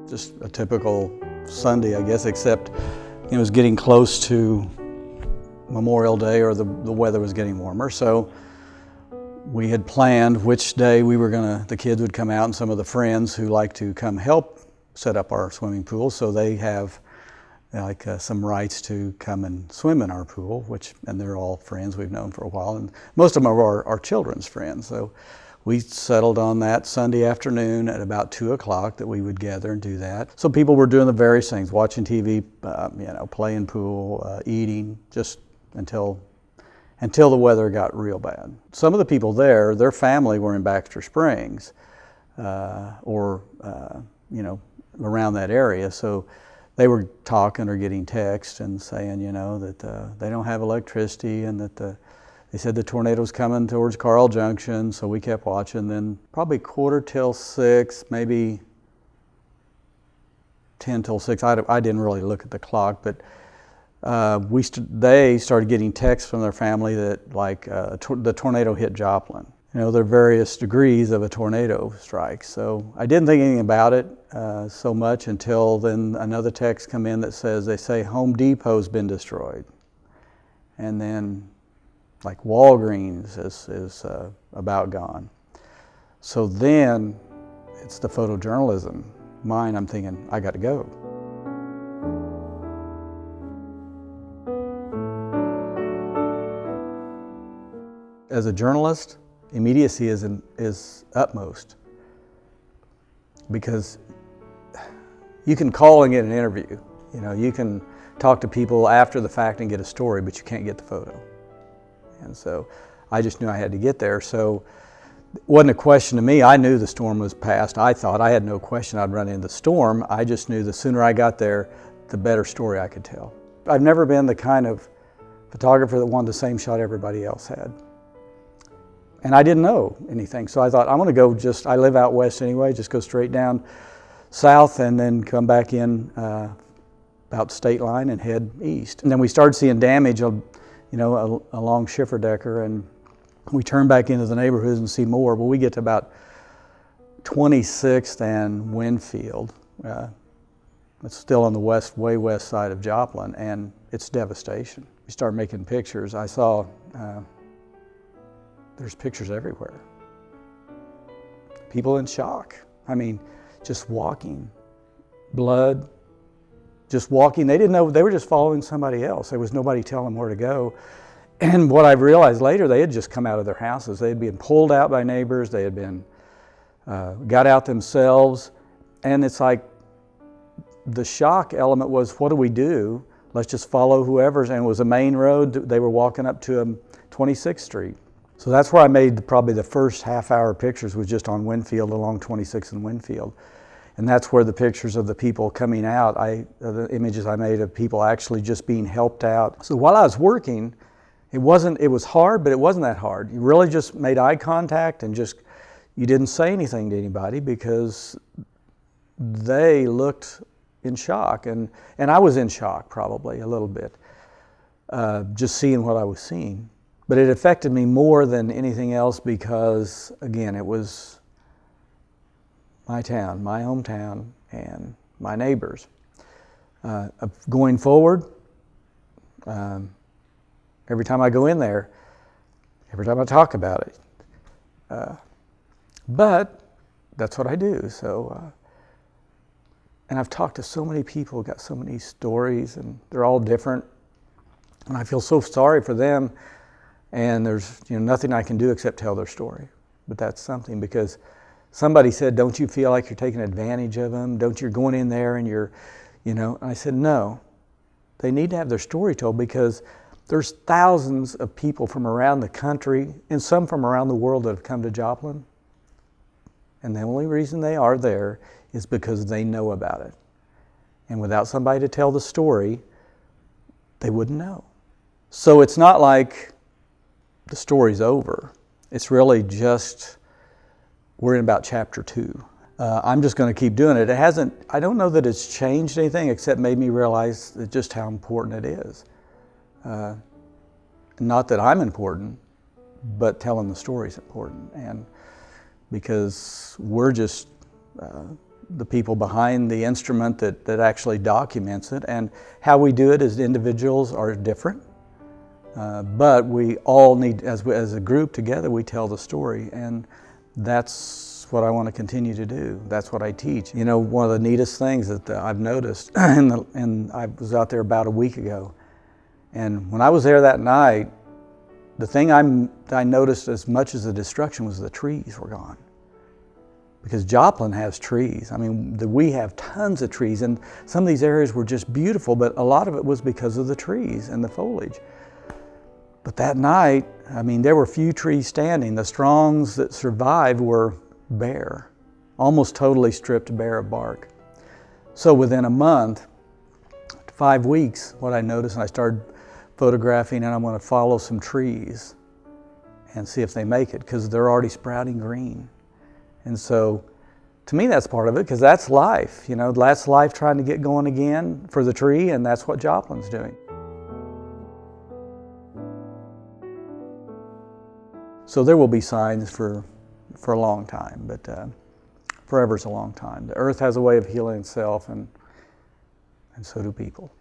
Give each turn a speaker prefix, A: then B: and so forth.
A: just a typical Sunday, I guess, except it was getting close to Memorial Day, or the weather was getting warmer. So we had planned which day the kids would come out, and some of the friends who like to come help set up our swimming pool, so they have some rights to come and swim in our pool, and they're all friends we've known for a while, and most of them are our children's friends. So we settled on that Sunday afternoon at about 2 o'clock that we would gather and do that. So people were doing the various things, watching TV, playing pool, eating, just until the weather got real bad. Some of the people there, their family were in Baxter Springs, or around that area. So they were talking or getting texts and saying, that they don't have electricity, and that they said the tornado's coming towards Carl Junction. So we kept watching. Then probably 5:45, maybe 10 till 6. I didn't really look at the clock, but they started getting texts from their family that the tornado hit Joplin. There are various degrees of a tornado strike. So I didn't think anything about it so much until then another text come in that they say Home Depot's been destroyed. And then Walgreens is about gone. So then it's the photojournalism mind. I'm thinking, I got to go. As a journalist, immediacy is utmost, because you can call and get an interview. You can talk to people after the fact and get a story, but you can't get the photo. And so I just knew I had to get there. So it wasn't a question to me. I knew the storm was past. I thought I had no question I'd run into the storm. I just knew the sooner I got there, the better story I could tell. I've never been the kind of photographer that wanted the same shot everybody else had. And I didn't know anything, so I thought, I'm going to go I live out west anyway, just go straight down south and then come back in about the state line and head east. And then we started seeing damage, along Schifferdecker, and we turned back into the neighborhoods and see more. Well, we get to about 26th and Winfield. It's still on the way west side of Joplin, and it's devastation. We started making pictures. I saw there's pictures everywhere. People in shock. Just walking. Blood. Just walking. They didn't know, they were just following somebody else. There was nobody telling them where to go. And what I realized later, they had just come out of their houses. They had been pulled out by neighbors. They had been, got out themselves. And it's like, the shock element was, what do we do? Let's just follow whoever's, and it was a main road. They were walking up to 26th Street. So that's where I made probably the first half-hour pictures, was just on Winfield, along 26th and Winfield. And that's where the pictures of the people coming out, the images I made of people actually just being helped out. So while I was working, it was hard, but it wasn't that hard. You really just made eye contact and you didn't say anything to anybody, because they looked in shock. And I was in shock probably a little bit, just seeing what I was seeing. But it affected me more than anything else because, again, it was my town, my hometown, and my neighbors. Going forward, every time I go in there, every time I talk about it. But that's what I do. So, and I've talked to so many people, got so many stories, and they're all different. And I feel so sorry for them. And there's nothing I can do except tell their story. But that's something, because somebody said, don't you feel like you're taking advantage of them? Don't you going in there and and I said, no. They need to have their story told, because there's thousands of people from around the country and some from around the world that have come to Joplin. And the only reason they are there is because they know about it. And without somebody to tell the story, they wouldn't know. So it's not like the story's over. It's really just, we're in about chapter 2. I'm just going to keep doing it. I don't know that it's changed anything, except made me realize just how important it is. Not that I'm important, but telling the story is important. And because we're just the people behind the instrument that actually documents it. And how we do it as individuals are different, but we all need, as a group together, we tell the story, and that's what I want to continue to do. That's what I teach. You know, one of the neatest things that I've noticed, and I was out there about a week ago, and when I was there that night, the thing I noticed as much as the destruction was the trees were gone. Because Joplin has trees. I mean, we have tons of trees, and some of these areas were just beautiful, but a lot of it was because of the trees and the foliage. But that night, I mean, there were few trees standing. The strongs that survived were bare, almost totally stripped bare of bark. So within a month, 5 weeks, what I noticed, and I started photographing, and I want to follow some trees and see if they make it, because they're already sprouting green. And so, to me, that's part of it, because that's life. You know, that's life trying to get going again for the tree, and that's what Joplin's doing. So there will be signs for a long time, but forever's a long time. The earth has a way of healing itself, and so do people.